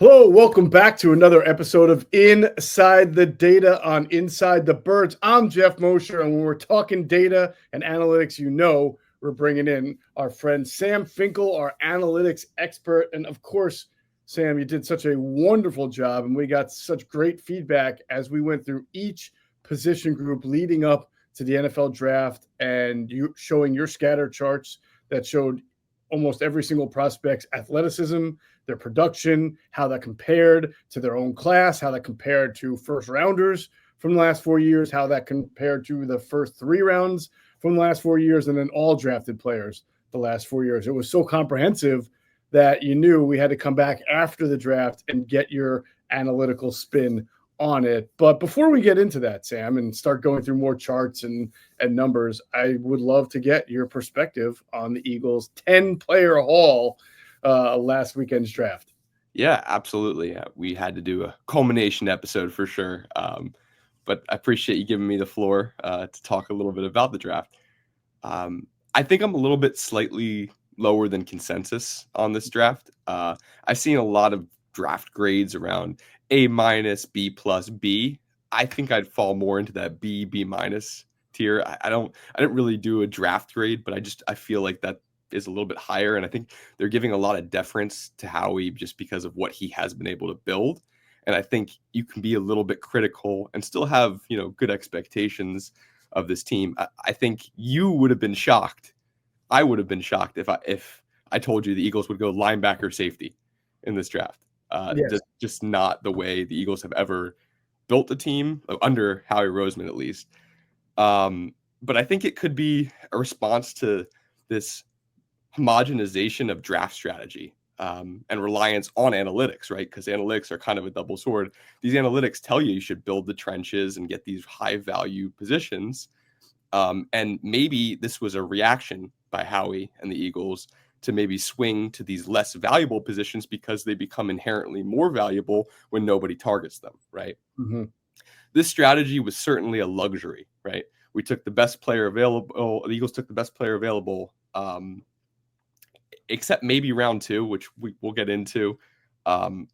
Hello, welcome back to another episode of Inside the Data on Inside the Birds. I'm Geoff Mosher, and when we're talking data and analytics, we're bringing in our friend Sam Finkel, our analytics expert. And of course, Sam, you did such a wonderful job, and we got such great feedback as we went through each position group leading up to the NFL draft, and you showing your scatter charts that showed almost every single prospect's athleticism, their production, how that compared to their own class, how that compared to first rounders from the last 4 years, how that compared to the first 3 rounds from the last 4 years, and then all drafted players the last 4 years. It was so comprehensive that you knew we had to come back after the draft and get your analytical spin on it. But before we get into that, Sam, and start going through more charts and numbers, I would love to get your perspective on the Eagles' 10-player haul last weekend's draft. Yeah, absolutely. We had to do a culmination episode for sure. But I appreciate you giving me the floor to talk a little bit about the draft. I think I'm a little bit slightly lower than consensus on this draft. I've seen a lot of draft grades around A-, B+, B. I think I'd fall more into that B minus tier. I didn't really do a draft grade, but I feel like that is a little bit higher, and I think they're giving a lot of deference to Howie just because of what he has been able to build. And I think you can be a little bit critical and still have, good expectations of this team. I think you would have been shocked. I would have been shocked if I told you the Eagles would go linebacker safety in this draft. Yes. Just not the way the Eagles have ever built a team under Howie Roseman, at least. But I think it could be a response to this homogenization of draft strategy and reliance on analytics, right? Because analytics are kind of a double sword. These analytics tell you should build the trenches and get these high value positions. And maybe this was a reaction by Howie and the Eagles to maybe swing to these less valuable positions because they become inherently more valuable when nobody targets them, right? Mm-hmm. This strategy was certainly a luxury, right? We took the best player available. The Eagles took the best player available, except maybe round 2, which we'll get into. And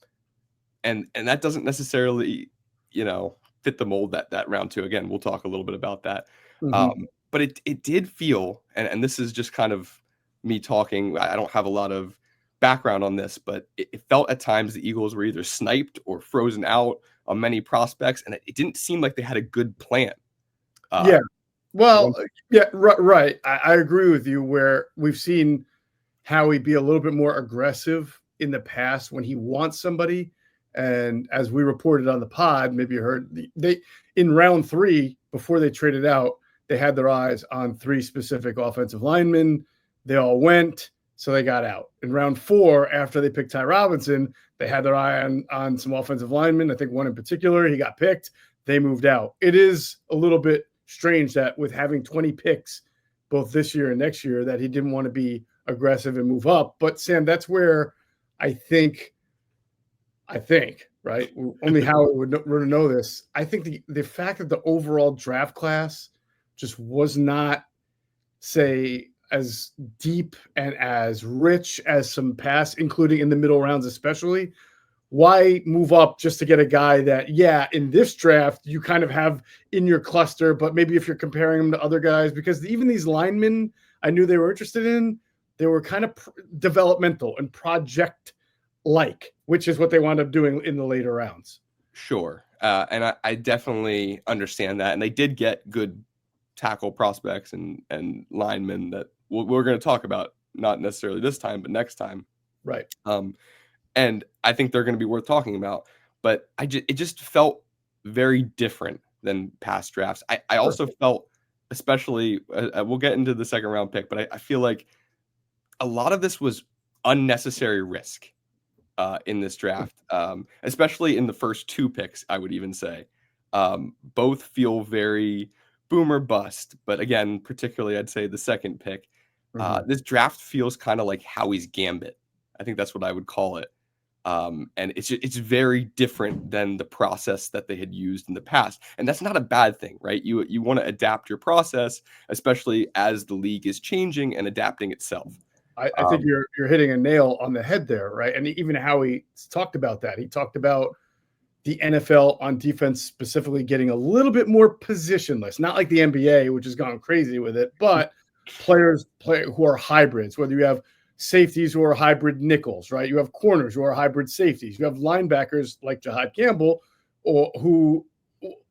that doesn't necessarily, fit the mold that round 2. Again, we'll talk a little bit about that. Mm-hmm. But it did feel, and this is just kind of me talking. I don't have a lot of background on this, but it felt at times the Eagles were either sniped or frozen out on many prospects, and it didn't seem like they had a good plan. Yeah. Well, yeah, right. I agree with you where we've seen Howie be a little bit more aggressive in the past when he wants somebody. And as we reported on the pod, maybe you heard, they in round 3, before they traded out, they had their eyes on 3 specific offensive linemen. They all went, so they got out. In round 4, after they picked Ty Robinson, they had their eye on some offensive linemen. I think one in particular, he got picked. They moved out. It is a little bit strange that with having 20 picks both this year and next year that he didn't want to be aggressive and move up. But Sam, that's where I think, right? Only Howard would know this. I think the fact that the overall draft class just was not, say, as deep and as rich as some past, including in the middle rounds, especially. Why move up just to get a guy that, in this draft, you kind of have in your cluster, but maybe if you're comparing him to other guys, because even these linemen I knew they were interested in, they were kind of developmental and project-like, which is what they wound up doing in the later rounds. Sure. And I definitely understand that. And they did get good tackle prospects and linemen that we're going to talk about, not necessarily this time, but next time. Right. And I think they're going to be worth talking about. But it just felt very different than past drafts. I also felt, especially, we'll get into the second round pick, but I feel like a lot of this was unnecessary risk in this draft, especially in the first 2 picks, I would even say. Both feel very boom or bust. But again, particularly, I'd say the second pick. This draft feels kind of like Howie's Gambit. I think that's what I would call it. And it's very different than the process that they had used in the past. And that's not a bad thing, right? You want to adapt your process, especially as the league is changing and adapting itself. I think you're hitting a nail on the head there, right? And even how he talked about that. He talked about the NFL on defense specifically getting a little bit more positionless, not like the NBA, which has gone crazy with it, but players who are hybrids, whether you have safeties who are hybrid nickels, right? You have corners who are hybrid safeties. You have linebackers like JihaadCampbell, or who,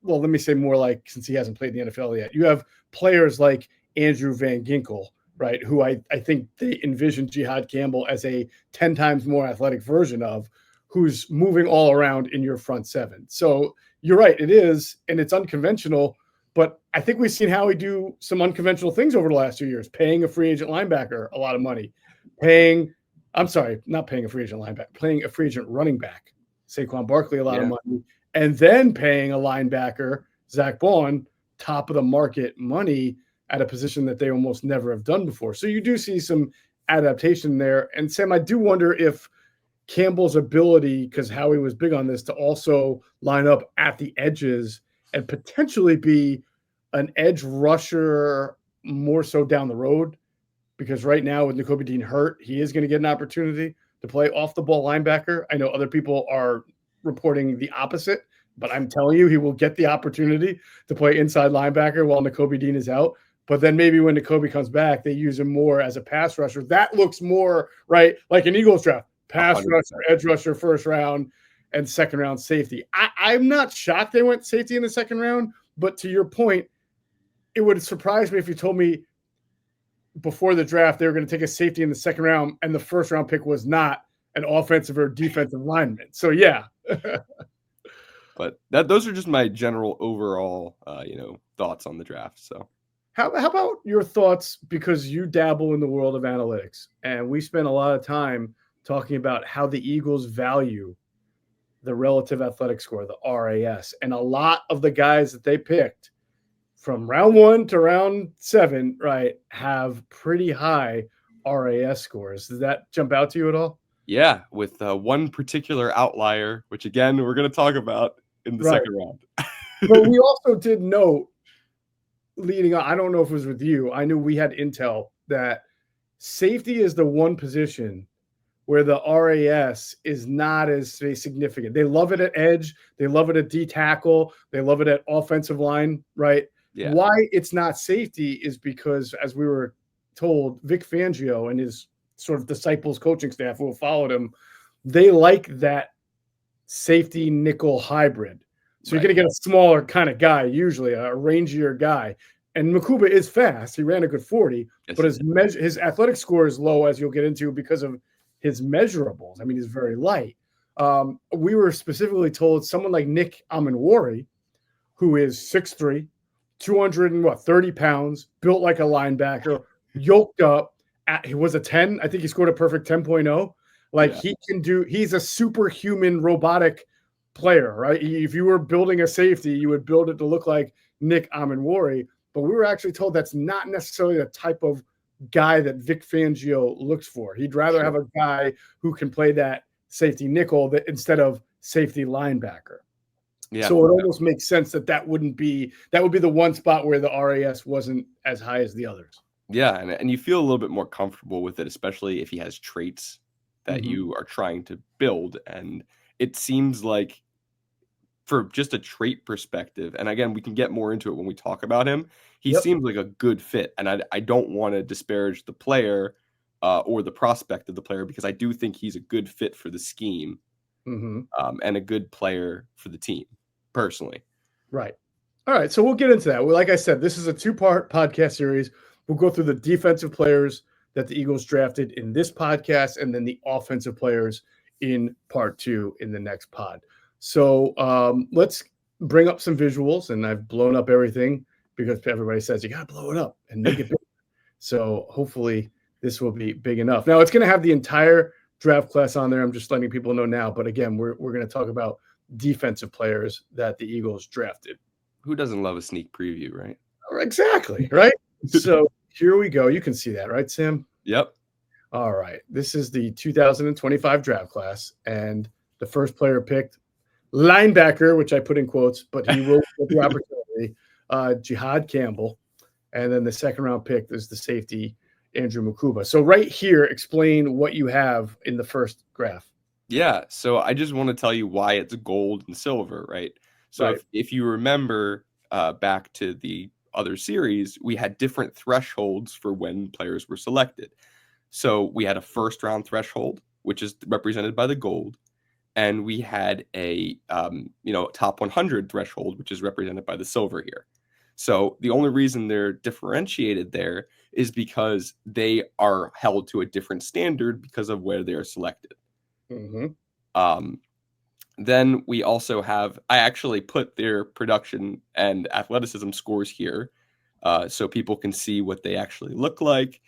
well, let me say more like, since he hasn't played in the NFL yet, you have players like Andrew Van Ginkel, right? Who I think they envision JihaadCampbell as a 10 times more athletic version of, who's moving all around in your front seven. So you're right, it is, and it's unconventional, but I think we've seen Howie do some unconventional things over the last 2 years, paying a free agent linebacker a lot of money, not paying a free agent linebacker, paying a free agent running back, Saquon Barkley, a lot of money, and then paying a linebacker, Zach Bond, top of the market money at a position that they almost never have done before. So you do see some adaptation there. And Sam, I do wonder if Campbell's ability, because Howie was big on this, to also line up at the edges and potentially be an edge rusher more so down the road, because right now with Nakobe Dean hurt, he is going to get an opportunity to play off the ball linebacker. I know other people are reporting the opposite, but I'm telling you, he will get the opportunity to play inside linebacker while Nakobe Dean is out. But then maybe when Nakobe comes back, they use him more as a pass rusher. That looks more right like an Eagles draft. Pass 100%. Rusher, edge rusher, first round, and second round safety. I'm not shocked they went safety in the second round, but to your point, it would surprise me if you told me before the draft they were going to take a safety in the second round and the first round pick was not an offensive or defensive lineman. So yeah. But those are just my general overall thoughts on the draft. So how about your thoughts, because you dabble in the world of analytics, and we spend a lot of time talking about how the Eagles value the relative athletic score, the RAS. And a lot of the guys that they picked from round 1 to round 7, right, have pretty high RAS scores. Does that jump out to you at all? Yeah, with one particular outlier, which again, we're going to talk about in the second round. But we also did note leading on, I don't know if it was with you, I knew we had intel that safety is the one position where the RAS is not as significant. They love it at edge. They love it at D tackle. They love it at offensive line, right? Yeah. Why it's not safety is because, as we were told, Vic Fangio and his sort of disciples coaching staff who have followed him, they like that safety nickel hybrid. So you're going to get a smaller kind of guy, usually a rangier guy. And Mukuba is fast. He ran a good 40, but his athletic score is low, as you'll get into, because of his measurables. I mean, he's very light. We were specifically told someone like Nick Amenwari, who is 6'3", 230 pounds, built like a linebacker, yoked up. He was a 10. I think he scored a perfect 10.0. He's a superhuman robotic player, right? If you were building a safety, you would build it to look like Nick Amenwari. But we were actually told that's not necessarily the type of guy that Vic Fangio looks for. He'd rather have a guy who can play that safety nickel instead of safety linebacker. Yeah. So it almost makes sense that would be the one spot where the RAS wasn't as high as the others. Yeah, and you feel a little bit more comfortable with it, especially if he has traits that you are trying to build. And it seems like, for just a trait perspective, and again, we can get more into it when we talk about him, he seems like a good fit. And I don't want to disparage the player or the prospect of the player, because I do think he's a good fit for the scheme and a good player for the team, personally. Right. All right, so we'll get into that. Well, like I said, this is a 2-part podcast series. We'll go through the defensive players that the Eagles drafted in this podcast, and then the offensive players in part 2 in the next pod. So let's bring up some visuals, and I've blown up everything because everybody says you got to blow it up and make it big. So hopefully this will be big enough. Now, it's going to have the entire draft class on there. I'm just letting people know now. But again, we're going to talk about defensive players that the Eagles drafted. Who doesn't love a sneak preview, right? Exactly, right? So here we go. You can see that, right, Sam? Yep. All right. This is the 2025 draft class, and the first player picked, linebacker, which I put in quotes, but he will get the opportunity, JihaadCampbell. And then the second round pick is the safety, Andrew Mukuba. So right here, explain what you have in the first graph. Yeah, so I just want to tell you why it's gold and silver, right? So Right. if you remember back to the other series, we had different thresholds for when players were selected. So we had a first round threshold, which is represented by the gold, and we had a top 100 threshold, which is represented by the silver here. So the only reason they're differentiated there is because they are held to a different standard because of where they are selected. Mm-hmm. Then we also have, I actually put their production and athleticism scores here so people can see what they actually look like.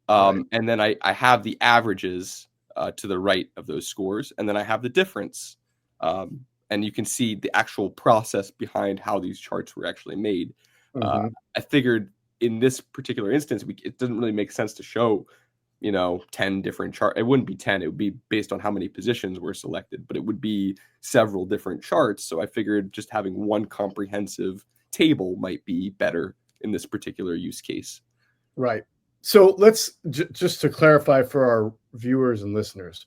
Right. And then I have the averages to the right of those scores. And then I have the difference. And you can see the actual process behind how these charts were actually made. Mm-hmm. I figured in this particular instance, it doesn't really make sense to show 10 different charts. It wouldn't be 10. It would be based on how many positions were selected, but it would be several different charts. So I figured just having one comprehensive table might be better in this particular use case. Right. So let's just to clarify for our viewers and listeners,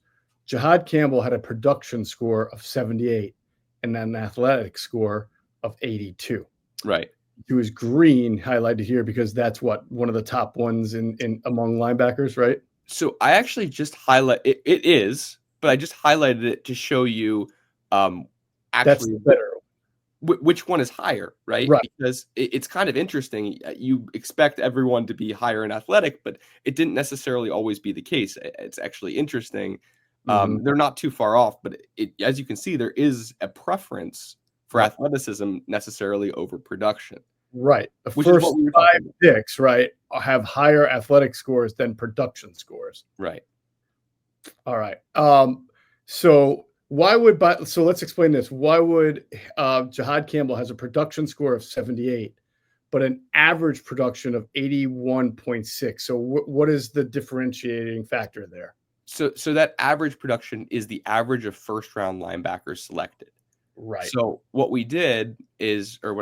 JihaadCampbell had a production score of 78 and an athletic score of 82. Right. He was green highlighted here because that's one of the top ones in among linebackers, right? So I actually just highlight it is, but I just highlighted it to show you actually better. Which one is higher, right? Right. Because it's kind of interesting. You expect everyone to be higher in athletic, but it didn't necessarily always be the case. It's actually interesting. Mm-hmm. They're not too far off, but as you can see, there is a preference for athleticism necessarily over production. Right. The which first is what we were 5 talking about. picks, right, have higher athletic scores than production scores. Right. All right. So let's explain this. Why would JihaadCampbell has a production score of 78, but an average production of 81.6? So what is the differentiating factor there? So that average production is the average of first round linebackers selected. Right. So what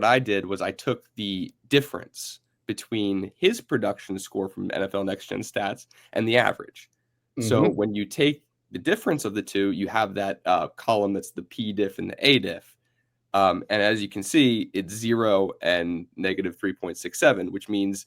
I did was I took the difference between his production score from NFL Next Gen Stats and the average. Mm-hmm. So when you take the difference of the two, you have that column that's the P diff and the A diff. And as you can see, it's 0 and negative 3.67, which means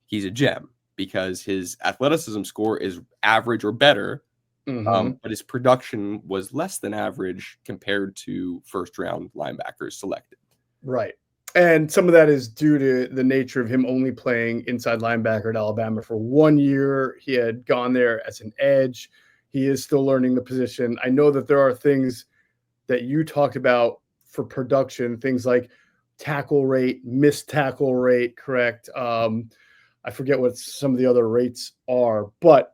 he's a gem because his athleticism score is average or better. Mm-hmm. But his production was less than average compared to first round linebackers selected. Right. And some of that is due to the nature of him only playing inside linebacker at Alabama for 1 year. He had gone there as an edge. He is still learning the position. I know that there are things that you talked about for production, things like tackle rate, missed tackle rate, correct? I forget what some of the other rates are, but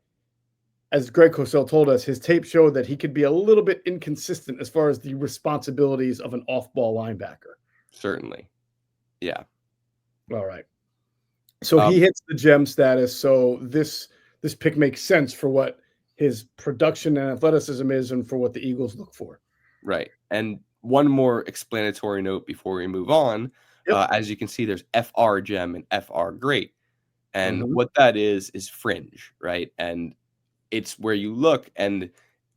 as Greg Cosell told us, his tape showed that he could be a little bit inconsistent as far as the responsibilities of an off-ball linebacker. Certainly. Yeah. All right. So he hits the gem status. So this pick makes sense for what his production and athleticism is and for what the Eagles look for. Right. And one more explanatory note before we move on. Yep. As you can see, there's FR gem and FR great. And what that is fringe, right? And it's where you look and,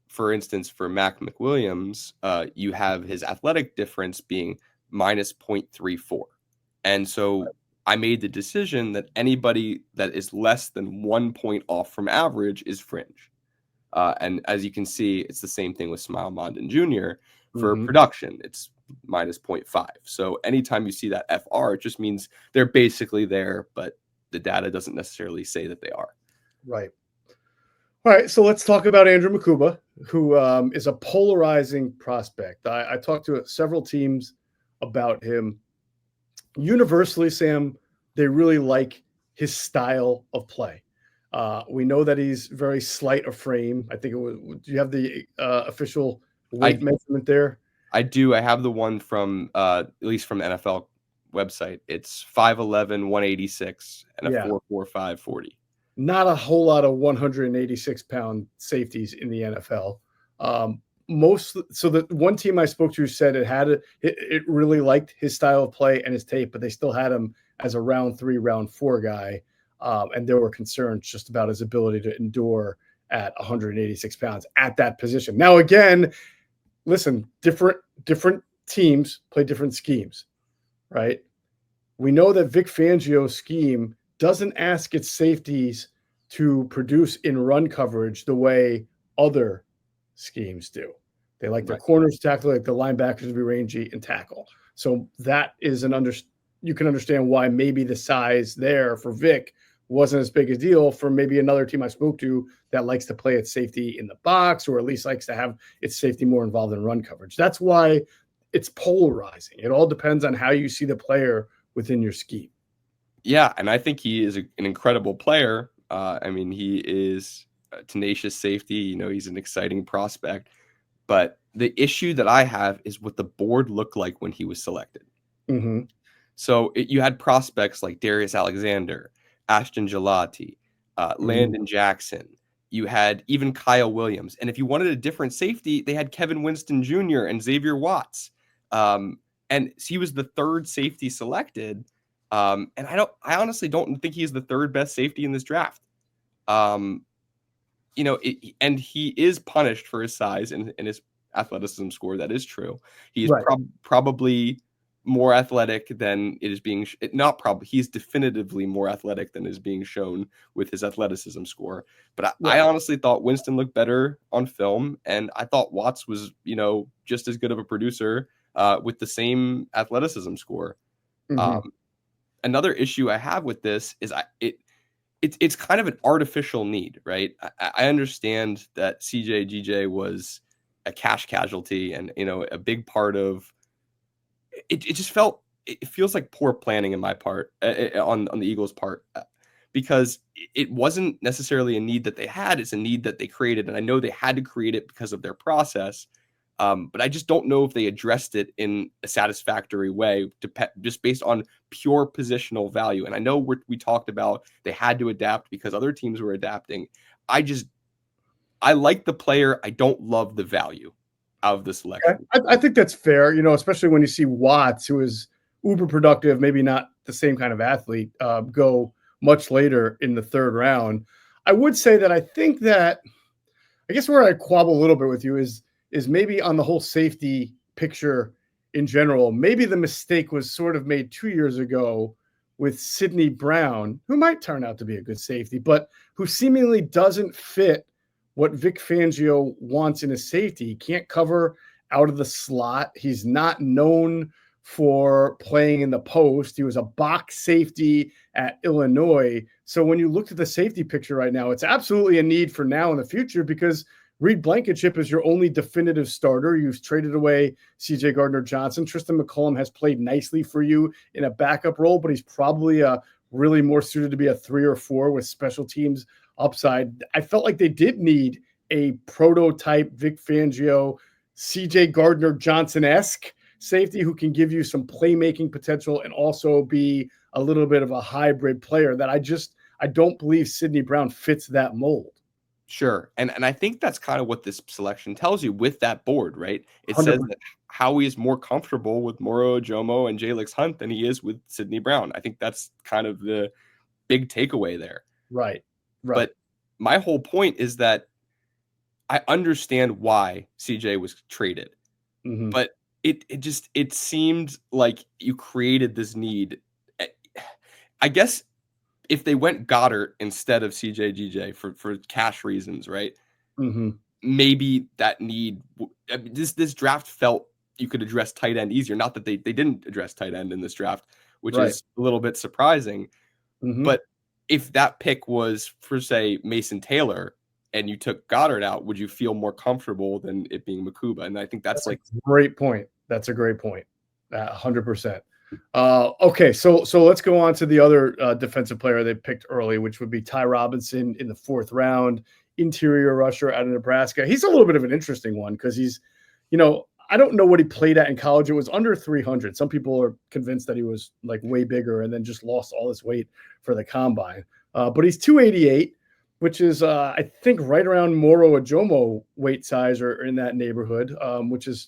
for instance, for Mac McWilliams, you have his athletic difference being minus 0.34. And so I made the decision that anybody that is less than 1 point off from average is fringe. And as you can see, it's the same thing with Smile Mondin Jr. For production. It's minus 0.5. So anytime you see that FR, it just means they're basically there, but the data doesn't necessarily say that they are. Right. All right, so let's talk about Andrew Mukuba, who is a polarizing prospect. I talked to several teams about him. Universally, Sam, they really like his style of play. We know that he's very slight of frame. I think it was. Do you have the official weight measurement there? I do. I have the one from at least from the NFL website. It's 5'11", 186, and a 4.45 40. Not a whole lot of 186-pound safeties in the NFL. So the one team I spoke to said it really liked his style of play and his tape, but they still had him as a round 3, round 4 guy. And there were concerns just about his ability to endure at 186 pounds at that position. Now, again, listen, different teams play different schemes, right? We know that Vic Fangio's scheme doesn't ask its safeties to produce in run coverage the way other schemes do. They like their corners to tackle, like the linebackers to be rangy and tackle. So that is you can understand why maybe the size there for Vic wasn't as big a deal for maybe another team I spoke to that likes to play its safety in the box, or at least likes to have its safety more involved in run coverage. That's why it's polarizing. It all depends on how you see the player within your scheme. Yeah, and I think he is an incredible player. I mean, he is a tenacious safety. He's an exciting prospect. But the issue that I have is what the board looked like when he was selected. Mm-hmm. So you had prospects like Darius Alexander, Ashton Gelati, Landon Jackson. You had even Kyle Williams. And if you wanted a different safety, they had Kevin Winston Jr. and Xavier Watts. And he was the third safety selected. And I honestly don't think he's the third best safety in this draft. And he is punished for his size and his athleticism score. That is true. He is probably more athletic than it is being he's definitively more athletic than is being shown with his athleticism score. But I honestly thought Winston looked better on film, and I thought Watts was just as good of a producer with the same athleticism score. Another issue I have with this is it's kind of an artificial need, right? I understand that CJ was a cash casualty, and a big part of it feels like poor planning in my part on the Eagles' part, because it wasn't necessarily a need that they had. It's a need that they created. And I know they had to create it because of their process. But I just don't know if they addressed it in a satisfactory way, just based on pure positional value. And I know we talked about they had to adapt because other teams were adapting. I like the player. I don't love the value of the selection. I think that's fair, especially when you see Watts, who is uber productive, maybe not the same kind of athlete, go much later in the third round. I would say that I think that, I guess where I quabble a little bit with you is maybe on the whole safety picture in general. Maybe the mistake was sort of made 2 years ago with Sidney Brown, who might turn out to be a good safety, but who seemingly doesn't fit what Vic Fangio wants in a safety. He can't cover out of the slot. He's not known for playing in the post. He was a box safety at Illinois. So when you look at the safety picture right now, it's absolutely a need for now and the future, because Reed Blankenship is your only definitive starter. You've traded away C.J. Gardner-Johnson. Tristan McCullum has played nicely for you in a backup role, but he's probably really more suited to be a 3 or 4 with special teams upside. I felt like they did need a prototype Vic Fangio, C.J. Gardner-Johnson-esque safety who can give you some playmaking potential and also be a little bit of a hybrid player that I don't believe Sidney Brown fits that mold. Sure. And I think that's kind of what this selection tells you with that board, right? It 100%. says that Howie is more comfortable with Moro Ojomo and Jalix Hunt than he is with Sidney Brown. I think that's kind of the big takeaway there. Right. But my whole point is that I understand why CJ was traded, but it seemed like you created this need. I guess if they went Goddard instead of CJ for cash reasons, right? Maybe that need. This draft felt you could address tight end easier. Not that they didn't address tight end in this draft, which is a little bit surprising. But if that pick was for, say, Mason Taylor and you took Goddard out, would you feel more comfortable than it being Mukuba? And I think that's like a great point. That's a great point. 100%. Okay, so let's go on to the other defensive player they picked early, which would be Ty Robinson in the 4th round, interior rusher out of Nebraska. He's a little bit of an interesting one because he's, I don't know what he played at in college. It was under 300. Some people are convinced that he was like way bigger and then just lost all this weight for the combine. But he's 288, which is, I think, right around Moro Ojomo weight size or in that neighborhood, which is,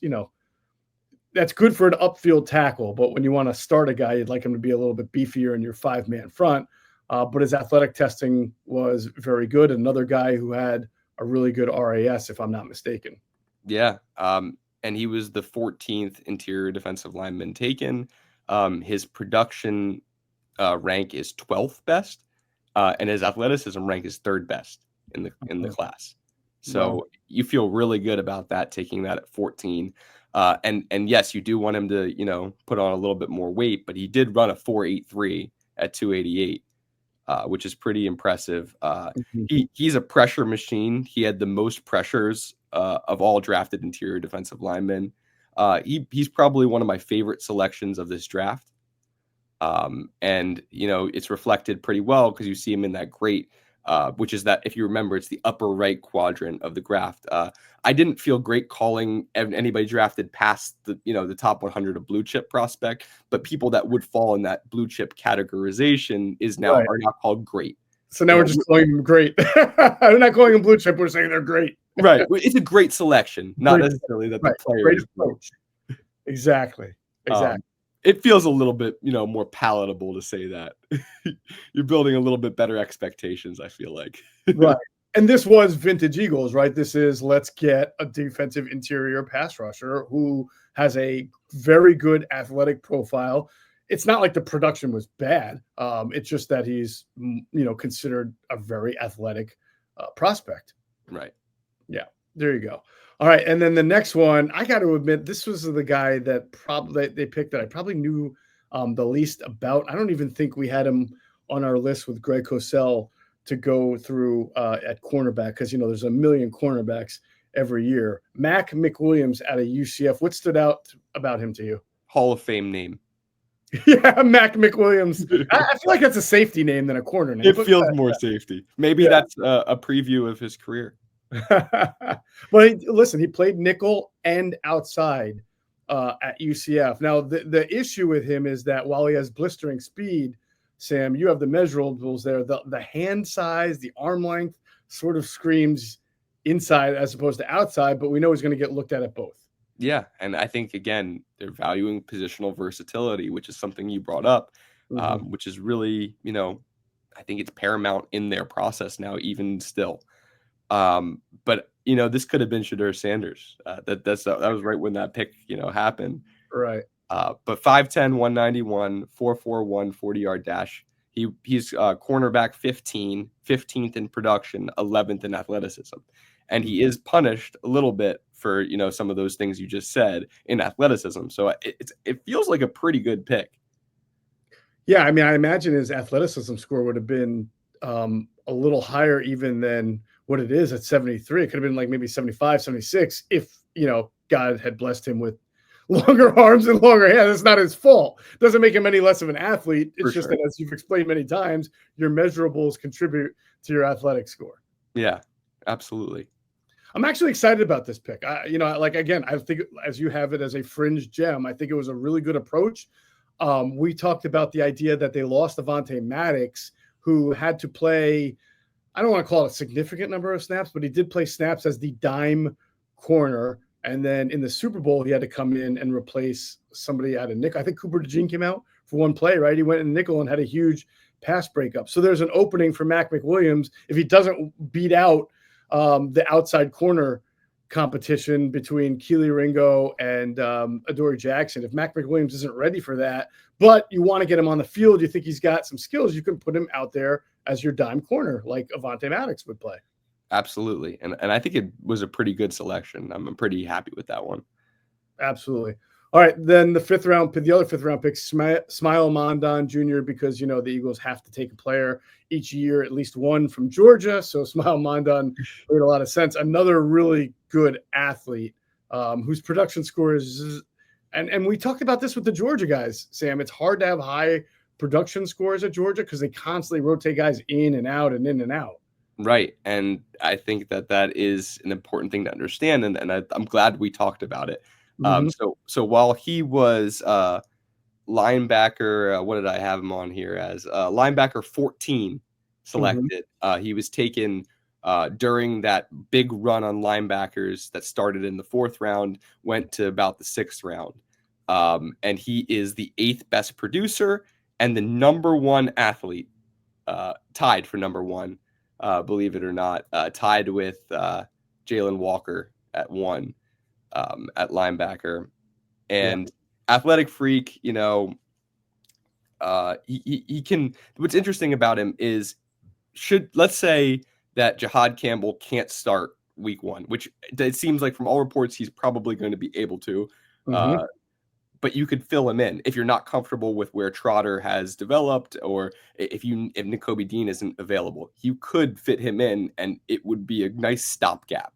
that's good for an upfield tackle. But when you want to start a guy, you'd like him to be a little bit beefier in your 5-man front. but his athletic testing was very good. Another guy who had a really good RAS, if I'm not mistaken. Yeah. And he was the 14th interior defensive lineman taken. His production rank is 12th best, and his athleticism rank is 3rd best in the class. So Wow. you feel really good about that, taking that at 14. And yes, you do want him to, put on a little bit more weight, but he did run a 4.83 at 288, which is pretty impressive. He's a pressure machine. He had the most pressures of all drafted interior defensive linemen. He's probably one of my favorite selections of this draft. And it's reflected pretty well because you see him in that great, which is that, if you remember, it's the upper right quadrant of the draft. I didn't feel great calling anybody drafted past the top 100 of blue chip prospect, but people that would fall in that blue chip categorization are now called great. So now we're just calling them great. We're not calling them blue chip. We're saying they're great. Right. It's a great selection, not necessarily that the player is great. Exactly. It feels a little bit, more palatable to say that. You're building a little bit better expectations, I feel like. Right. And this was vintage Eagles, right? This is, let's get a defensive interior pass rusher who has a very good athletic profile. It's not like the production was bad. It's just that he's, considered a very athletic prospect. Right. Yeah. There you go. All right. And then the next one, I got to admit, this was the guy that probably they picked that I probably knew the least about. I don't even think we had him on our list with Greg Cosell to go through at cornerback, because, there's a million cornerbacks every year. Mac McWilliams out of UCF. What stood out about him to you? Hall of Fame name. Yeah, Mac McWilliams. I feel like that's a safety name than a corner name. It feels more safety. Maybe that's a preview of his career. But listen, he played nickel and outside at UCF. Now, the issue with him is that while he has blistering speed, Sam, you have the measurables there. The hand size, the arm length sort of screams inside as opposed to outside, but we know he's going to get looked at both. Yeah, and I think, again, they're valuing positional versatility, which is something you brought up, which is really, I think it's paramount in their process now, even still. But this could have been Shedeur Sanders. That was right when that pick happened. Right. But 5'10", 191, 4.41 40-yard dash. He's cornerback 15th in production, 11th in athleticism, and he is punished a little bit for some of those things you just said in athleticism. So it feels like a pretty good pick. Yeah, I mean, I imagine his athleticism score would have been a little higher even than what it is at 73. It could have been like maybe 75, 76 if, God had blessed him with longer arms and longer hands. It's not his fault. It doesn't make him any less of an athlete. It's just that, as you've explained many times, your measurables contribute to your athletic score. Yeah, absolutely. I'm actually excited about this pick. I think, as you have it as a fringe gem, I think it was a really good approach. We talked about the idea that they lost Avonte Maddox, who had to play, I don't want to call it a significant number of snaps, but he did play snaps as the dime corner. And then in the Super Bowl, he had to come in and replace somebody out of nickel. I think Cooper DeJean came out for one play, right? He went in nickel and had a huge pass breakup. So there's an opening for Mac McWilliams if he doesn't beat out the outside corner competition between Keely Ringo and Adoree Jackson. If Mac McWilliams isn't ready for that, but you want to get him on the field, you think he's got some skills, you can put him out there as your dime corner like Avonte Maddox would play. Absolutely. And I think it was a pretty good selection. I'm pretty happy with that one. Absolutely. All right. Then the other fifth round pick, Smile Mondon Jr., because, the Eagles have to take a player each year, at least one from Georgia. So Smile Mondon made a lot of sense. Another really good athlete whose production score is, and we talked about this with the Georgia guys, Sam. It's hard to have high production scores at Georgia because they constantly rotate guys in and out and in and out. Right. And I think that is an important thing to understand. And I'm glad we talked about it. So while he was linebacker, what did I have him on here as? Linebacker 14 selected. He was taken during that big run on linebackers that started in the 4th round, went to about the 6th round. And he is the 8th best producer and the number 1 athlete tied for number one, believe it or not, tied with Jalen Walker at 1 at linebacker. And athletic freak, you know, he can. What's interesting about him is, let's say that JihaadCampbell can't start week 1, which it seems like from all reports he's probably going to be able to. But you could fill him in if you're not comfortable with where Trotter has developed, or if Nakobe Dean isn't available, you could fit him in, and it would be a nice stopgap.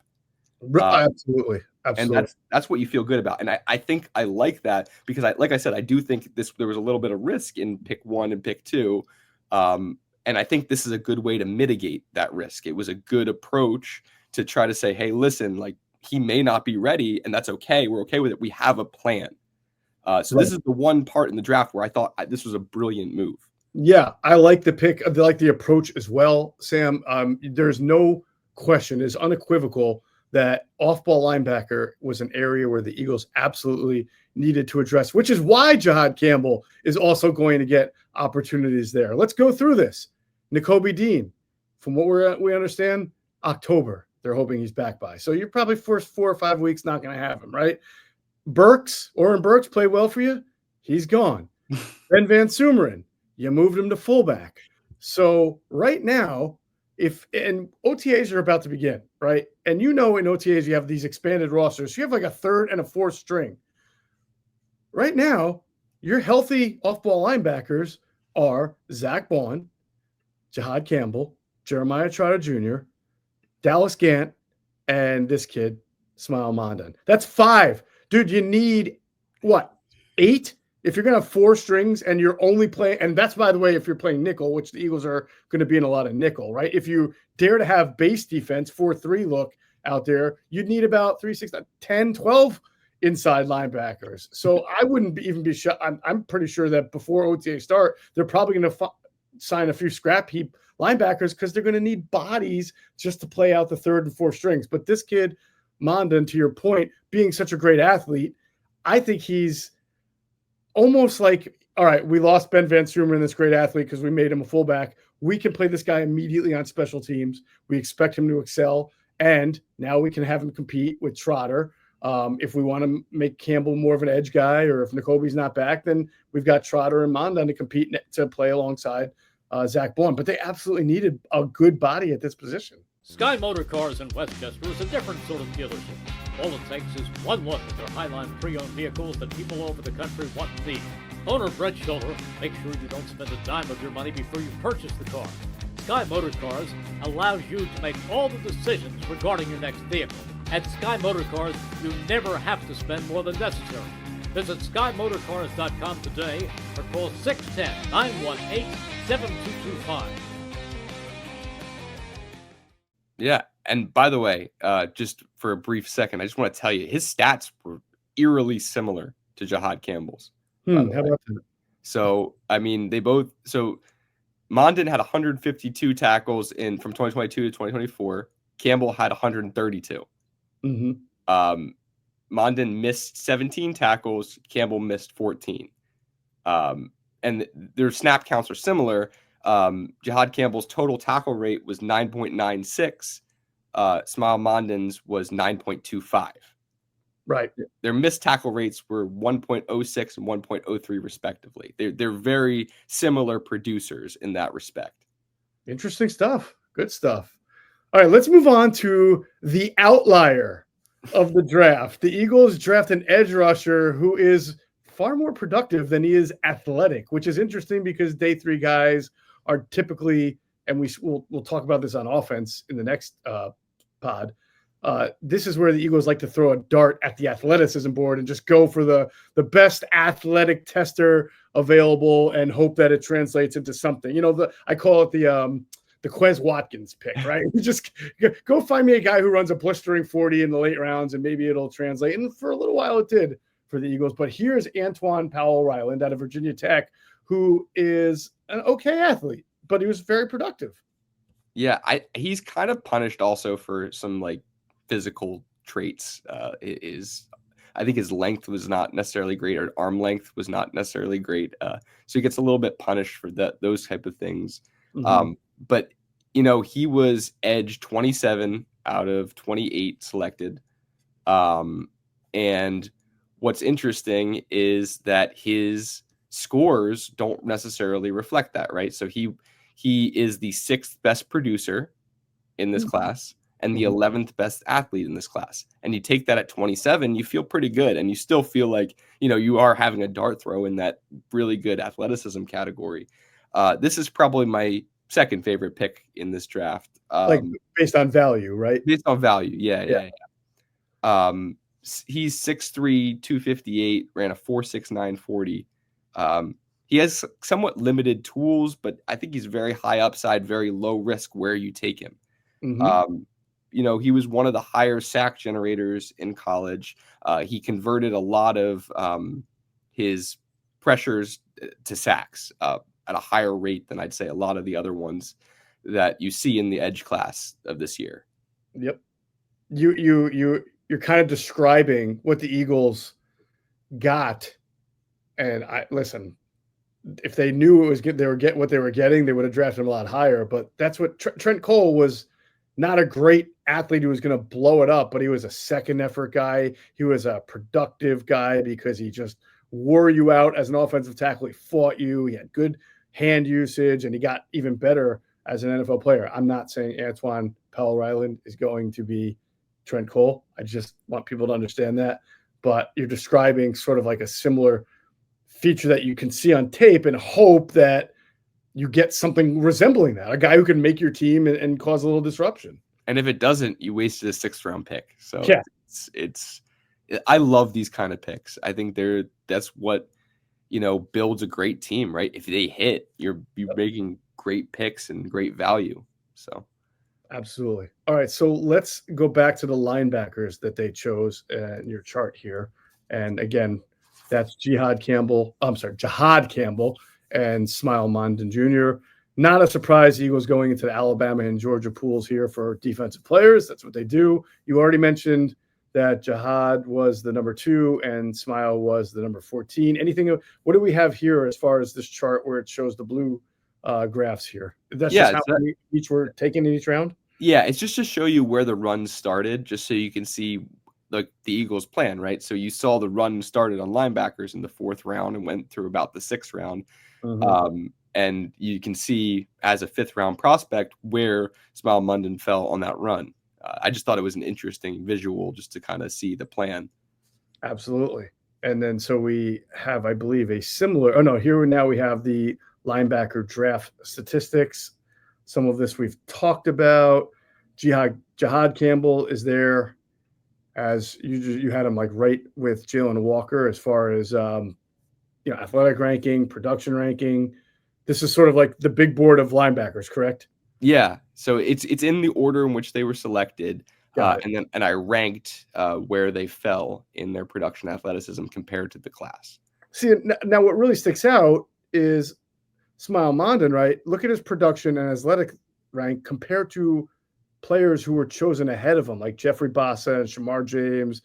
Absolutely. And that's what you feel good about. And I think I like that because like I said, I do think there was a little bit of risk in pick 1 and pick 2. And I think this is a good way to mitigate that risk. It was a good approach to try to say, hey, listen, like, he may not be ready, and that's okay. We're okay with it. We have a plan. So this is the one part in the draft where I thought this was a brilliant move. Yeah, I like the pick. I like the approach as well, Sam. There's no question, it's unequivocal that off-ball linebacker was an area where the Eagles absolutely needed to address, which is why JihaadCampbell is also going to get opportunities there. Let's go through this. Nakobe Dean, from what we understand, October, they're hoping he's back by. So you're probably first 4 or 5 weeks not going to have him, right? Oren Burks played well for you. He's gone. Ben Van Sumeren, you moved him to fullback. So right now, and OTAs are about to begin, right? And you know, in OTAs, you have these expanded rosters. So you have like a 3rd and a 4th string. Right now, your healthy off-ball linebackers are Zach Bond, JihaadCampbell, Jeremiah Trotter Jr., Dallas Gant, and this kid, Smile Mondan. That's 5. Dude, you need, 8? If you're going to have 4 strings and you're only playing, and that's, by the way, if you're playing nickel, which the Eagles are going to be in a lot of nickel, right? If you dare to have base defense, 4-3 look out there, you'd need about 3, 6, 10, 12 inside linebackers. So I wouldn't even be shut. I'm pretty sure that before OTA start, they're probably going to sign a few scrap heap linebackers because they're going to need bodies just to play out the 3rd and 4th strings. But this kid, Mondan, to your point, being such a great athlete, I think he's almost like, all right, we lost Ben Van Sumeren, this great athlete, because we made him a fullback. We can play this guy immediately on special teams. We expect him to excel. And now we can have him compete with Trotter. If we want to make Campbell more of an edge guy, or if Nakobe's not back, then we've got Trotter and Mondan to compete to play alongside Zach Bond. But they absolutely needed a good body at this position. Sky Motor Cars in Westchester is a different sort of dealership. All it takes is one look at their Highline pre-owned vehicles that people all over the country want and need. Owner Brett Scholler, make sure you don't spend a dime of your money before you purchase the car. Sky Motor Cars allows you to make all the decisions regarding your next vehicle. At Sky Motor Cars, you never have to spend more than necessary. Visit SkyMotorCars.com today or call 610-918-7225. Yeah. And by the way, just for a brief second, I just want to tell you his stats were eerily similar to How JihaadCampbell's. about that? So, I mean, Mondan had 152 tackles from 2022 to 2024. Campbell had 132. Mondan missed 17 tackles. Campbell missed 14. And their snap counts are similar. JihaadCampbell's total tackle rate was 9.96. Smile Mondan's was 9.25. Right. Their missed tackle rates were 1.06 and 1.03 respectively. They're very similar producers in that respect. Interesting stuff. Good stuff. All right, let's move on to the outlier of the draft. The Eagles draft an edge rusher who is far more productive than he is athletic, which is interesting because day 3 guys are typically, and we'll talk about this on offense in the next pod. This is where the Eagles like to throw a dart at the athleticism board and just go for the best athletic tester available and hope that it translates into something. You know, I call it the Quez Watkins pick, right? You just go find me a guy who runs a blistering 40 in the late rounds and maybe it'll translate. And for a little while it did for the Eagles. But here's Antoine Powell-Ryland out of Virginia Tech, who is an okay athlete, but he was very productive. Yeah, he's kind of punished also for some like physical traits. I think his length was not necessarily great, or arm length was not necessarily great. So he gets a little bit punished for those type of things. But, he was edge 27 out of 28 selected. And what's interesting is that his scores don't necessarily reflect that, right? So he is the 6th best producer in this class and the 11th best athlete in this class. And you take that at 27, you feel pretty good. And you still feel like, you are having a dart throw in that really good athleticism category. This is probably my second favorite pick in this draft. Like based on value, right? Based on value. Yeah. He's 6'3", 258, ran a 4.69 40. He has somewhat limited tools, but I think he's very high upside, very low risk where you take him. He was one of the higher sack generators in college. He converted a lot of his pressures to sacks at a higher rate than I'd say a lot of the other ones that you see in the edge class of this year. Yep. You're kind of describing what the Eagles got. And listen, if they knew it was good, they were getting what they were getting, they would have drafted him a lot higher. But that's what Trent Cole was. Not a great athlete who was going to blow it up, but he was a second effort guy. He was a productive guy because he just wore you out as an offensive tackle. He fought you. He had good hand usage, and he got even better as an NFL player. I'm not saying Antoine Powell-Ryland is going to be Trent Cole. I just want people to understand that. But you're describing sort of like a similar feature that you can see on tape and hope that you get something resembling that, a guy who can make your team and cause a little disruption. And if it doesn't, you wasted a 6th round pick. So yeah, I love these kind of picks. I think that's what, builds a great team, right? If they hit, you're making great picks and great value. So. Absolutely. All right. So let's go back to the linebackers that they chose in your chart here. And again, that's JihaadCampbell and Smile Mondon Jr. Not a surprise. Eagles going into the Alabama and Georgia pools here for defensive players. That's what they do. You already mentioned that Jihad was the number 2 and Smile was the number 14. What do we have here as far as this chart where it shows the blue graphs here? That's just how many each were taken in each round? Yeah, it's just to show you where the run started, just so you can see like the Eagles' plan, right? So you saw the run started on linebackers in the 4th round and went through about the 6th round. And you can see as a 5th round prospect where Smile Mondon fell on that run. I just thought it was an interesting visual just to kind of see the plan. Absolutely. And then so we have, I believe, a similar, here now we have the linebacker draft statistics. Some of this we've talked about. JihaadCampbell is there as you had him like right with Jalen Walker as far as athletic ranking, production ranking. This is sort of like the big board of linebackers, correct? Yeah. So it's in the order in which they were selected, and I ranked where they fell in their production athleticism compared to the class. See, now what really sticks out is Smile Mondon, right? Look at his production and athletic rank compared to players who were chosen ahead of him, like Jeffrey Bassa and Shamar James.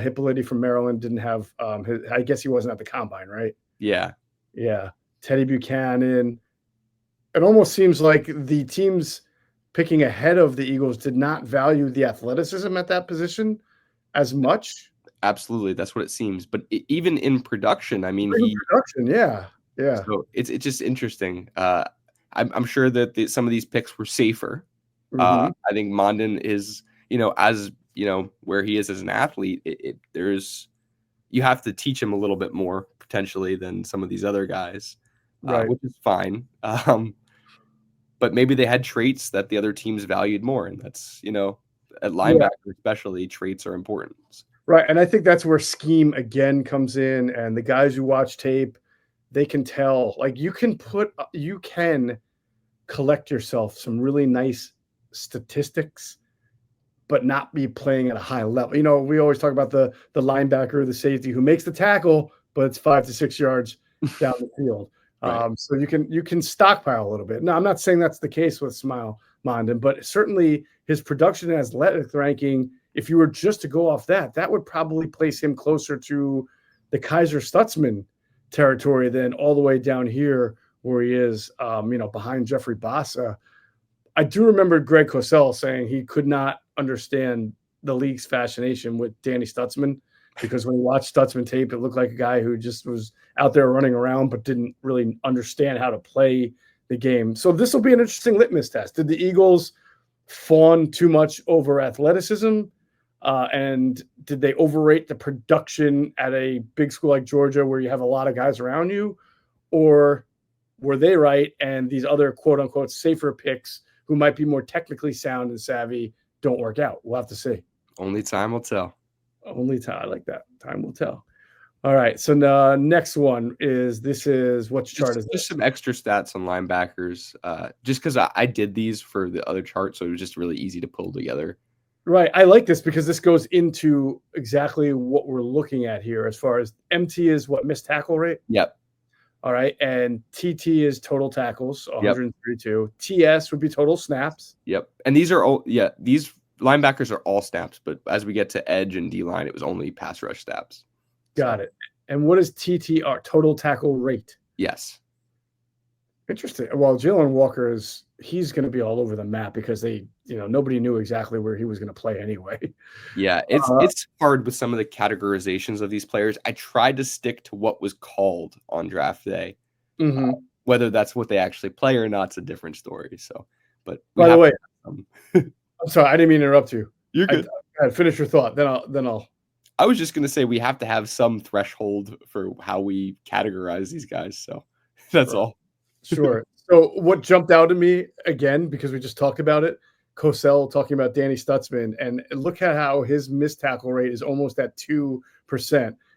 Hippolyte from Maryland didn't have I guess he wasn't at the combine, right? Yeah. Teddy Buchanan. It almost seems like the teams picking ahead of the Eagles did not value the athleticism at that position as much. Absolutely, that's what it seems. But even in production, I mean, yeah. So it's just interesting. I'm sure that some of these picks were safer. I think Mondon is, as where he is as an athlete, you have to teach him a little bit more potentially than some of these other guys, right. Which is fine. But maybe they had traits that the other teams valued more, and that's at linebacker especially, traits are important. Right, and I think that's where scheme again comes in, and the guys who watch tape, they can tell. Like you can collect yourself some really nice statistics, but not be playing at a high level. We always talk about the linebacker, the safety who makes the tackle, but it's 5 to 6 yards down the field. Right. So you can stockpile a little bit. Now, I'm not saying that's the case with Smile Mondon, but certainly his production and athletic ranking, if you were just to go off that would probably place him closer to the Kaiser Stutzman territory than all the way down here where he is, behind Jeffrey Bassa. I do remember Greg Cosell saying he could not understand the league's fascination with Danny Stutzman, because when you watch Stutzman tape, it looked like a guy who just was out there running around but didn't really understand how to play the game. So this will be an interesting litmus test. Did the Eagles fawn too much over athleticism? And did they overrate the production at a big school like Georgia where you have a lot of guys around you? Or were they right and these other quote-unquote safer picks who might be more technically sound and savvy don't work out? We'll have to see. Only time will tell. Only time. I like that. Time will tell. All right. So the next one is what chart is this? Just some extra stats on linebackers. Just because I did these for the other chart, so it was just really easy to pull together. Right. I like this because this goes into exactly what we're looking at here as far as MT is what, missed tackle rate? Yep. All right. And TT is total tackles, 132. Yep. TS would be total snaps. Yep. And these are all, these linebackers are all snaps, but as we get to edge and D-line, it was only pass rush snaps. Got it. And what is TTR, total tackle rate? Yes. Interesting. Well, Jalen Walker he's going to be all over the map because nobody knew exactly where he was going to play anyway. Yeah, it's hard with some of the categorizations of these players. I tried to stick to what was called on draft day. Mm-hmm. Whether that's what they actually play or not, it's a different story. So, but by the way, I'm sorry, I didn't mean to interrupt you. You're good. Finish your thought. Then I'll. I was just going to say we have to have some threshold for how we categorize these guys. So that's all. Sure. So what jumped out at me again, because we just talked about it, Cosell talking about Danny Stutzman, and look at how his missed tackle rate is almost at 2%,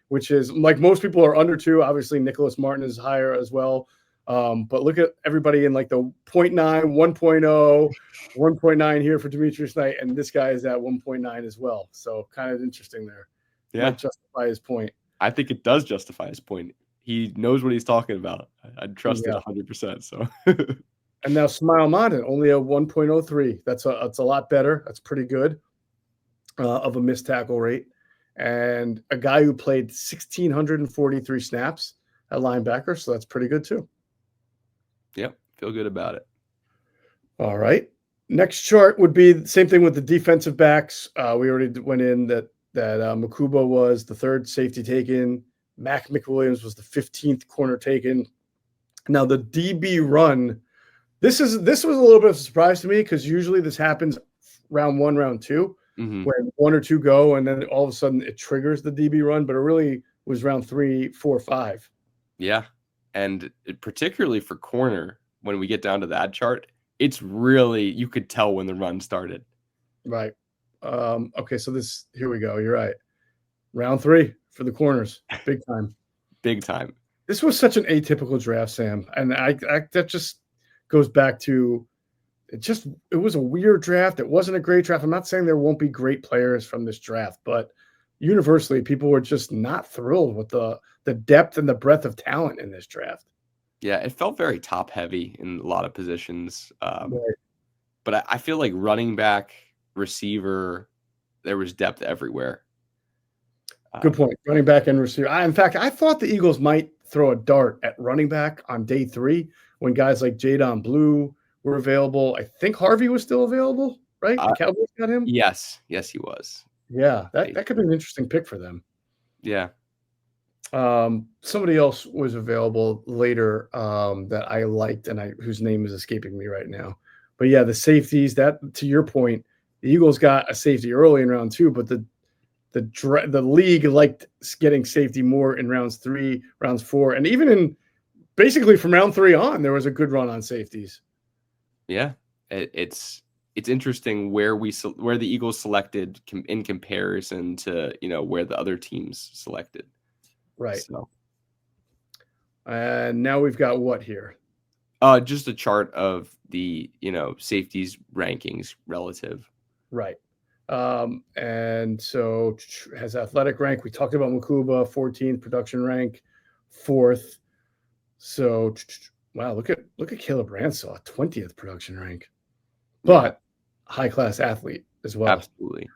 which is like most people are under 2. Obviously, Nicholas Martin is higher as well. But look at everybody in like the 0.9, 1.0, 1.9 here for Demetrius Knight, and this guy is at 1.9 as well. So kind of interesting there. Yeah. Might justify his point. I think it does justify his point. He knows what he's talking about. I'd trust it 100%. So, and now Smile Martin only a 1.03. That's a lot better. That's pretty good of a missed tackle rate. And a guy who played 1,643 snaps at linebacker, so that's pretty good too. Yep, feel good about it. All right. Next chart would be the same thing with the defensive backs. We already went in that Mukuba was the 3rd safety taken. Mac McWilliams was the 15th corner taken. Now the DB run, this was a little bit of a surprise to me because usually this happens round 1, round 2, when 1 or 2 go, and then all of a sudden it triggers the DB run. But it really was round 3, 4, 5. Yeah, and particularly for corner, when we get down to that chart, it's really, you could tell when the run started. Right. Okay, so here we go. You're right. Round 3 for the corners. Big time. Big time. This was such an atypical draft, Sam. And that just goes back to it was a weird draft. It wasn't a great draft. I'm not saying there won't be great players from this draft, but universally people were just not thrilled with the depth and the breadth of talent in this draft. Yeah, it felt very top heavy in a lot of positions. Right. But I feel like running back, receiver, there was depth everywhere. Good point. Running back and receiver. In fact, I thought the Eagles might throw a dart at running back on day 3 when guys like Jadon Blue were available. I think Harvey was still available, right? The Cowboys got him? Yes, he was. Yeah, that could be an interesting pick for them. Yeah. Somebody else was available later that I liked and whose name is escaping me right now. But yeah, the safeties, that to your point, the Eagles got a safety early in round 2, but the league liked getting safety more in rounds 3, rounds 4, and even in basically from round 3 on, there was a good run on safeties. Yeah, it's interesting where the Eagles selected in comparison to where the other teams selected. Right. So. And now we've got what here? Just a chart of the safeties rankings relative. Right. And so has athletic rank. We talked about Mukuba, 14th production rank, 4th. So wow, look at Caleb Ransaw, 20th production rank, but high class athlete as well. Absolutely.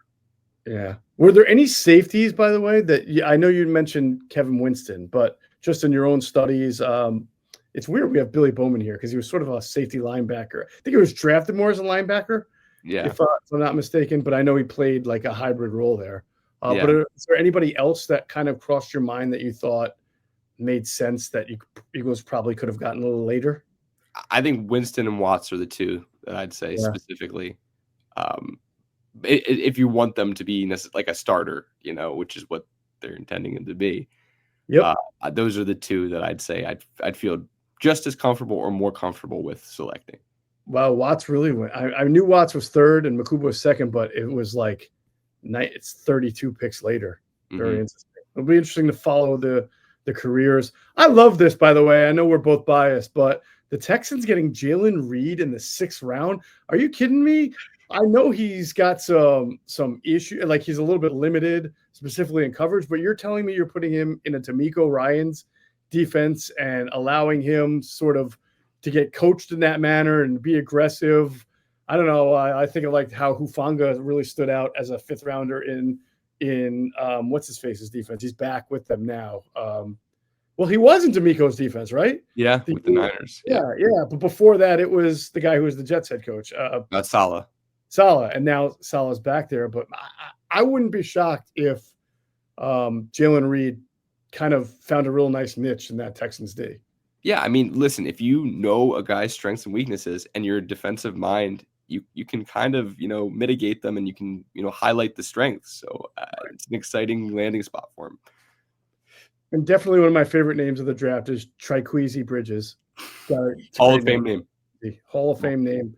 Yeah. Were there any safeties, by the way, that I know you mentioned Kevin Winston, but just in your own studies, it's weird we have Billy Bowman here because he was sort of a safety linebacker. I think he was drafted more as a linebacker, if I'm not mistaken, but I know he played like a hybrid role there. But is there anybody else that kind of crossed your mind that you thought made sense that Eagles probably could have gotten a little later? I think Winston and Watts are the two that I'd say specifically. If you want them to be like a starter, which is what they're intending them to be. Yep. Those are the two that I'd say I'd feel just as comfortable or more comfortable with selecting. Wow, Watts really went. I knew Watts was third and Mukuba was second, but it was like it's 32 picks later. Very interesting. It'll be interesting to follow the careers. I love this, by the way. I know we're both biased, but the Texans getting Jalen Reed in the 6th round. Are you kidding me? I know he's got some issue, like he's a little bit limited, specifically in coverage, but you're telling me you're putting him in a D'Amico Ryans defense and allowing him sort of to get coached in that manner and be aggressive. I don't know. I think I liked how Hufanga really stood out as a 5th rounder in what's his face's defense. He's back with them now. Well, he was in D'Amico's defense, right? Yeah, with the Niners. Yeah. But before that, it was the guy who was the Jets head coach. That's Saleh. And now Saleh's back there. But I wouldn't be shocked if Jalen Reed kind of found a real nice niche in that Texans D. Yeah, I mean, listen, if you know a guy's strengths and weaknesses and you're a defensive mind, you can kind of, mitigate them and you can, highlight the strengths. So it's an exciting landing spot for him. And definitely one of my favorite names of the draft is Trikweze Bridges. Hall of Fame name. Hall of Fame name.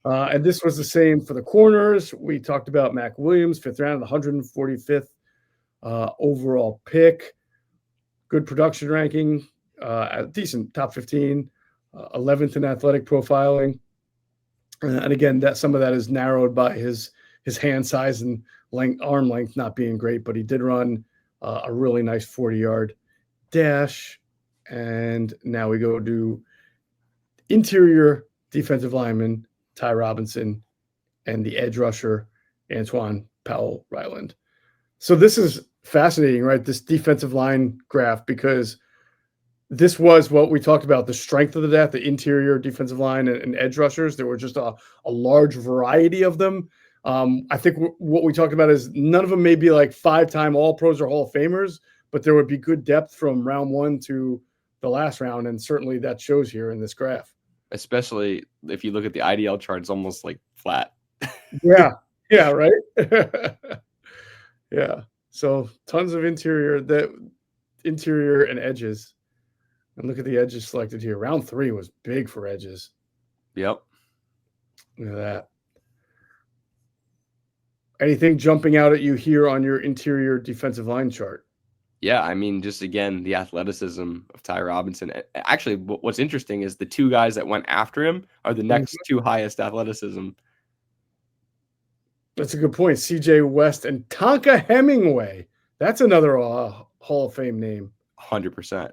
And this was the same for the corners. We talked about Mac Williams, 5th round, the 145th overall pick. Good production ranking, decent top 15, 11th in athletic profiling. And again, that some of that is narrowed by his hand size and arm length not being great, but he did run a really nice 40-yard dash. And now we go to interior defensive lineman Ty Robinson and the edge rusher Antoine Powell-Ryland. So this is fascinating, right? This defensive line graph, because this was what we talked about, the strength of the depth, the interior defensive line and edge rushers. There were just a large variety of them. I think what we talked about is none of them may be like 5-time All-Pros or Hall of Famers, but there would be good depth from round 1 to the last round, and certainly that shows here in this graph. Especially if you look at the IDL chart, it's almost like flat. Yeah, right? Yeah. So tons of interior and edges. And look at the edges selected here. Round 3 was big for edges. Yep. Look at that. Anything jumping out at you here on your interior defensive line chart? Yeah, I mean, just again, the athleticism of Ty Robinson. Actually, what's interesting is the 2 guys that went after him are the next 2 highest athleticism. That's a good point. CJ West and Tonka Hemingway. That's another Hall of Fame name. 100%.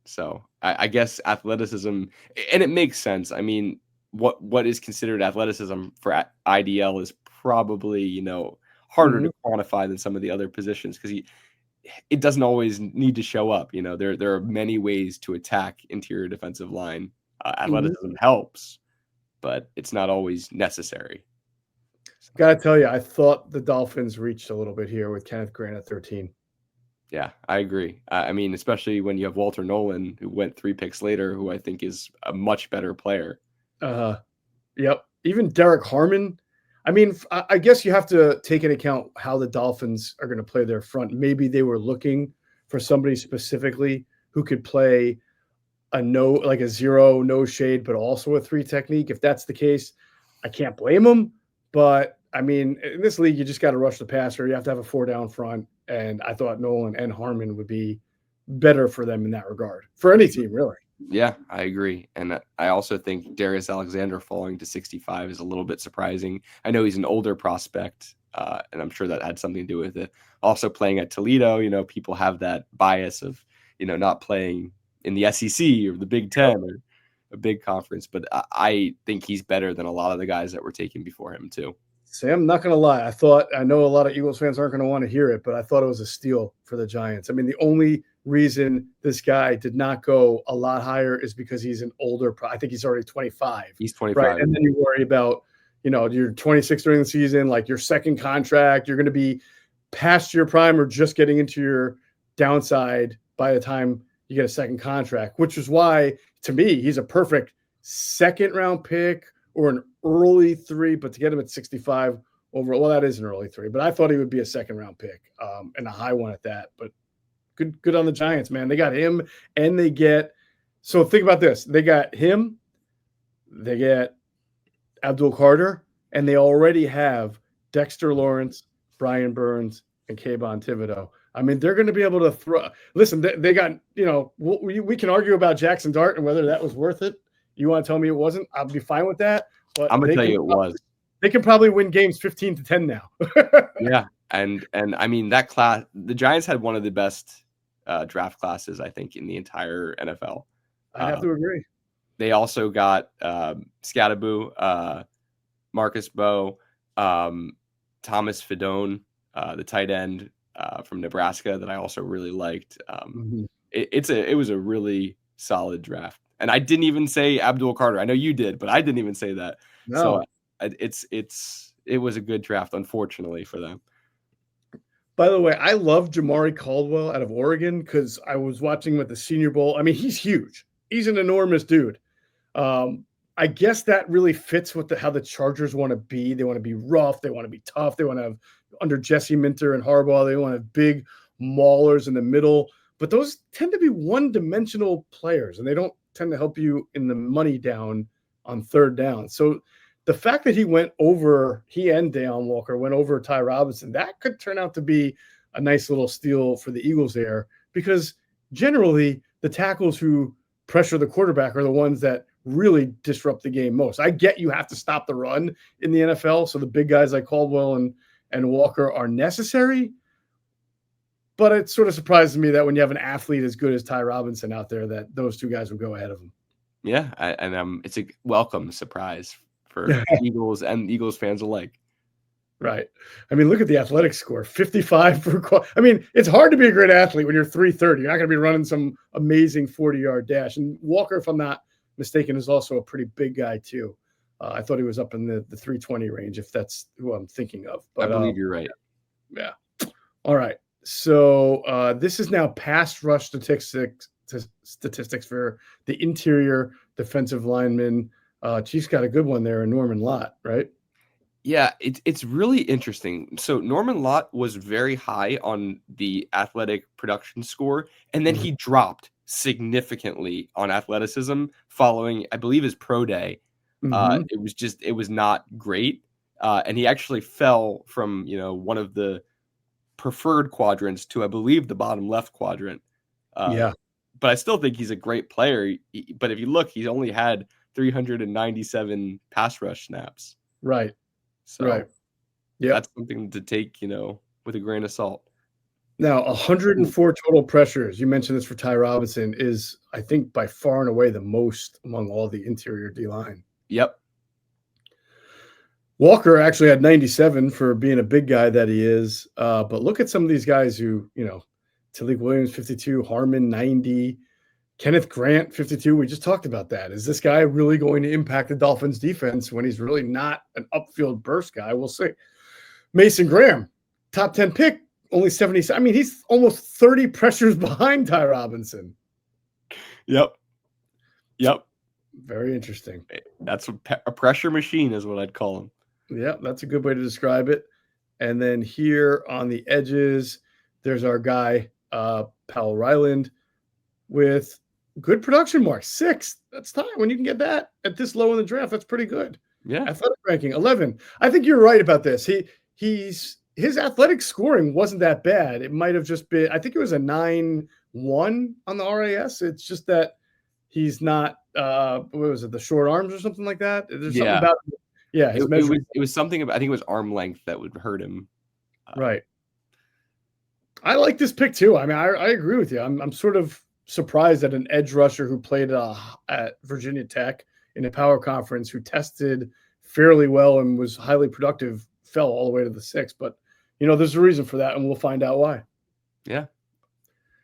So I guess athleticism, and it makes sense. I mean, what is considered athleticism for IDL is probably, harder to quantify than some of the other positions because it doesn't always need to show up. There are many ways to attack interior defensive line. Athleticism helps, but it's not always necessary. Gotta tell you, I thought the Dolphins reached a little bit here with Kenneth Grant at 13. Yeah, I agree. I mean, especially when you have Walter Nolan, who went 3 picks later, who I think is a much better player. Yep. Even Derek Harmon. I mean, I guess you have to take into account how the Dolphins are going to play their front. Maybe they were looking for somebody specifically who could play a 0, no shade, but also a 3 technique. If that's the case, I can't blame them. But I mean, in this league, you just got to rush the passer. You have to have a 4 down front. And I thought Nolan and Harmon would be better for them in that regard, for any team, really. Yeah, I agree. And I also think Darius Alexander falling to 65 is a little bit surprising. I know he's an older prospect, and I'm sure that had something to do with it. Also playing at Toledo, people have that bias of, not playing in the SEC or the Big Ten or a big conference. But I think he's better than a lot of the guys that were taken before him, too. Sam, not going to lie. I know a lot of Eagles fans aren't going to want to hear it, but I thought it was a steal for the Giants. I mean, the only reason this guy did not go a lot higher is because he's an older I think he's already 25. He's 25. Right. And then you worry about, you're 26 during the season, like your second contract, you're going to be past your prime or just getting into your downside by the time you get a second contract, which is why, to me, he's a perfect second round pick or an early 3, but to get him at 65 overall, well, that is an early 3, but I thought he would be a second round pick and a high one at that. But good on the Giants, man. They got him and so think about this. They got him, they get Abdul Carter, and they already have Dexter Lawrence, Brian Burns, and Kayvon Thibodeau. I mean, they're going to be able to throw. Listen, they got, we can argue about Jackson Dart and whether that was worth it. You want to tell me it wasn't? I'll be fine with that. But I'm going to tell you it was. They can probably win games 15-10 now. Yeah. And I mean, that class, the Giants had one of the best draft classes, I think, in the entire NFL. I have to agree. They also got Scattaboo, Marcus Bowe, Thomas Fidone, the tight end from Nebraska that I also really liked. It was a really solid draft. And I didn't even say Abdul Carter. I know you did, but I didn't even say that. No. So it was a good draft, unfortunately, for them. By the way, I love Jamari Caldwell out of Oregon because I was watching him at the Senior Bowl. I mean, he's huge. He's an enormous dude. I guess that really fits with how the Chargers want to be. They want to be rough. They want to be tough. They want to have, under Jesse Minter and Harbaugh, they want to have big maulers in the middle. But those tend to be one-dimensional players, and they don't tend to help you in the money down on third down. So the fact that he and Deion Walker went over Ty Robinson, that could turn out to be a nice little steal for the Eagles there, because generally the tackles who pressure the quarterback are the ones that really disrupt the game most. I get you have to stop the run in the NFL, so the big guys like Caldwell and Walker are necessary. But it sort of surprises me that when you have an athlete as good as Ty Robinson out there, that those two guys would go ahead of him. Yeah, and it's a welcome surprise for Eagles and Eagles fans alike. Right. I mean, look at the athletic score, 55 for. I mean, it's hard to be a great athlete when you're 330. You're not going to be running some amazing 40-yard dash. And Walker, if I'm not mistaken, is also a pretty big guy too. I thought he was up in the 320 range, if that's who I'm thinking of. But I believe you're right. Yeah. All right. So this is now pass rush statistics for the interior defensive lineman. Chiefs got a good one there in Norman Lott, right? Yeah, it's really interesting. So Norman Lott was very high on the athletic production score, and then he dropped significantly on athleticism following, I believe, his pro day. It was not great, and he actually fell from one of the preferred quadrants to, I believe, the bottom left quadrant. But I still think he's a great player. But if you look, he's only had 397 pass rush snaps. Right. So right. That's something to take, with a grain of salt. Now, 104 total pressures. You mentioned this for Ty Robinson is, I think, by far and away the most among all the interior D-line. Yep. Walker actually had 97 for being a big guy that he is. But look at some of these guys who, Talik Williams, 52, Harmon, 90, Kenneth Grant, 52. We just talked about that. Is this guy really going to impact the Dolphins defense when he's really not an upfield burst guy? We'll see. Mason Graham, top 10 pick, only 70. I mean, he's almost 30 pressures behind Ty Robinson. Yep. Very interesting. That's a pressure machine is what I'd call him. Yeah, that's a good way to describe it. And then here on the edges, there's our guy, Powell Ryland, with good production marks. 6. That's time. When you can get that at this low in the draft, that's pretty good. Yeah. Athletic ranking, 11. I think you're right about this. His athletic scoring wasn't that bad. It might have just been, I think it was a 9-1 on the RAS. It's just that he's not, what was it, the short arms or something like that? There's something about it. Yeah, it was something about, I think it was arm length that would hurt him. Right. I like this pick too. I mean, I agree with you. I'm sort of surprised that an edge rusher who played at Virginia Tech in a power conference, who tested fairly well and was highly productive, fell all the way to the 6th. But there's a reason for that, and we'll find out why. Yeah.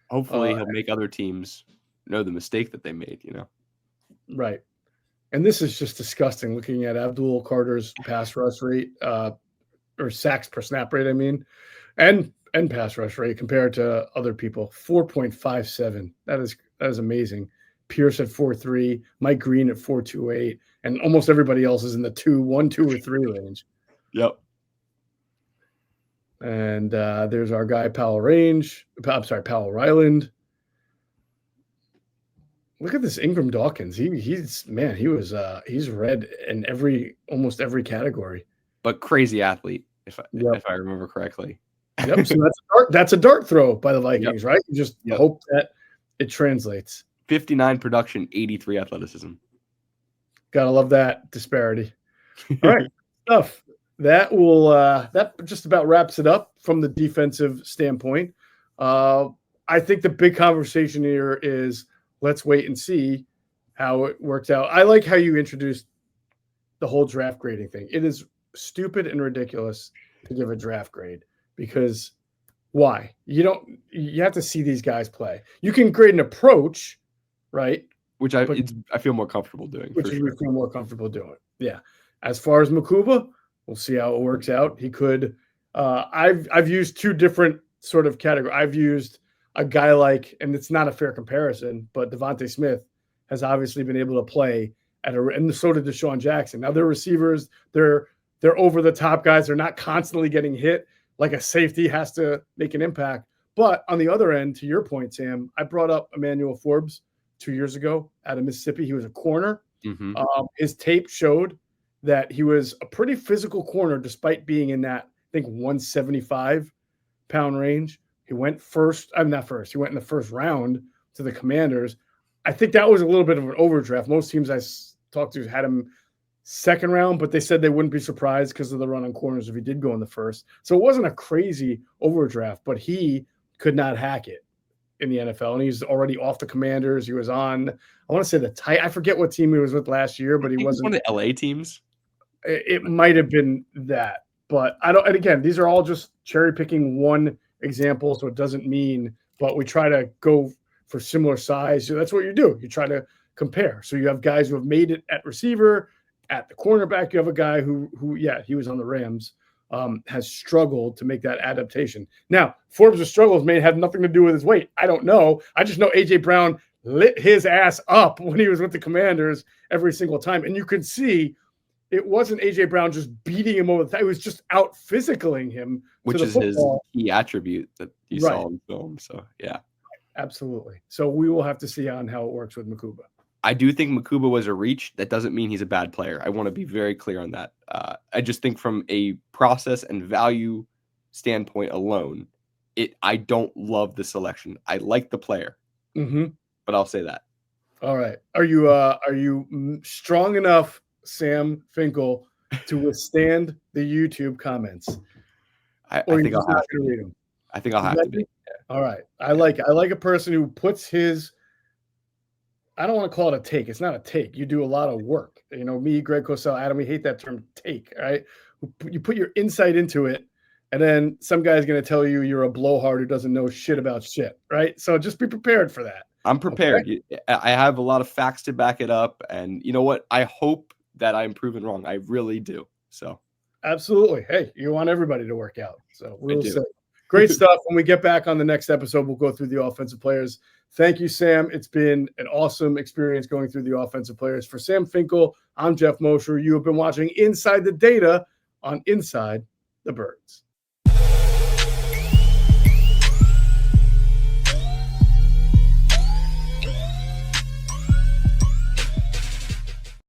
Hopefully he'll make other teams know the mistake that they made, Right. And this is just disgusting looking at Abdul Carter's pass rush rate, or sacks per snap rate, I mean, and pass rush rate compared to other people. 4.57. That is amazing. Pierce at 4.3, Mike Green at 4.28, and almost everybody else is in the 1, 2, or 3 range. Yep. And there's our guy Powell Ryland. Look at this Ingram Dawkins. He's red in almost every category. But crazy athlete, if I remember correctly. Yep. So that's a dart throw by the Vikings, right? You just hope that it translates. 59 production, 83 athleticism. Gotta love that disparity. All right, stuff. That just about wraps it up from the defensive standpoint. I think the big conversation here is let's wait and see how it works out. I like how you introduced the whole draft grading thing. It is stupid and ridiculous to give a draft grade because why? You have to see these guys play. You can grade an approach, right? Which I feel more comfortable doing. Feel more comfortable doing. Yeah. As far as Mukuba, we'll see how it works out. He could. I've used two different sort of categories. I've used a guy and it's not a fair comparison, but Devontae Smith has obviously been able to play and so did Deshaun Jackson. Now their receivers, they're over the top guys. They're not constantly getting hit like a safety has to make an impact. But on the other end, to your point, Sam, I brought up Emmanuel Forbes 2 years ago out of Mississippi. He was a corner. Mm-hmm. His tape showed that he was a pretty physical corner despite being in that, I think, 175-pound range. He went he went in the first round to the Commanders. I think that was a little bit of an overdraft. Most teams I talked to had him second round, but they said they wouldn't be surprised because of the run on corners if he did go in the first. So it wasn't a crazy overdraft, but he could not hack it in the NFL. And he's already off the Commanders. He was on, I want to say I forget what team he was with last year, but he wasn't one of the LA teams. It might have been that, but I don't. And again, these are all just cherry picking one example, so it doesn't mean. But we try to go for similar size. So that's what you do. You try to compare. So you have guys who have made it at receiver, at the cornerback. You have a guy who he was on the Rams, has struggled to make that adaptation. Now Forbes' struggles may have nothing to do with his weight. I don't know. I just know AJ Brown lit his ass up when he was with the Commanders every single time, and you can see. It wasn't A.J. Brown just beating him over the top. It was just out physicaling him. Which is his key attribute that you saw in film. So, yeah. Absolutely. So we will have to see on how it works with Mukuba. I do think Mukuba was a reach. That doesn't mean he's a bad player. I want to be very clear on that. I just think from a process and value standpoint alone, I don't love the selection. I like the player. Mm-hmm. But I'll say that. All right. Are you strong enough, Sam Finkel, to withstand the YouTube comments? I think I'll have to read them. I think I'll have to be. Yeah. All right. I like a person who puts his. I don't want to call it a take. It's not a take. You do a lot of work. Me, Greg Cosell, Adam. We hate that term take. Right? You put your insight into it, and then some guy's going to tell you you're a blowhard who doesn't know shit about shit. Right? So just be prepared for that. I'm prepared. Okay? I have a lot of facts to back it up, and you know what? I hope that I'm proven wrong. I really do. So absolutely. Hey, you want everybody to work out. So we'll see. Great stuff. When we get back on the next episode, we'll go through the offensive players. Thank you, Sam. It's been an awesome experience going through the offensive players. For Sam Finkel, I'm Geoff Mosher. You have been watching Inside the Data on Inside the Birds.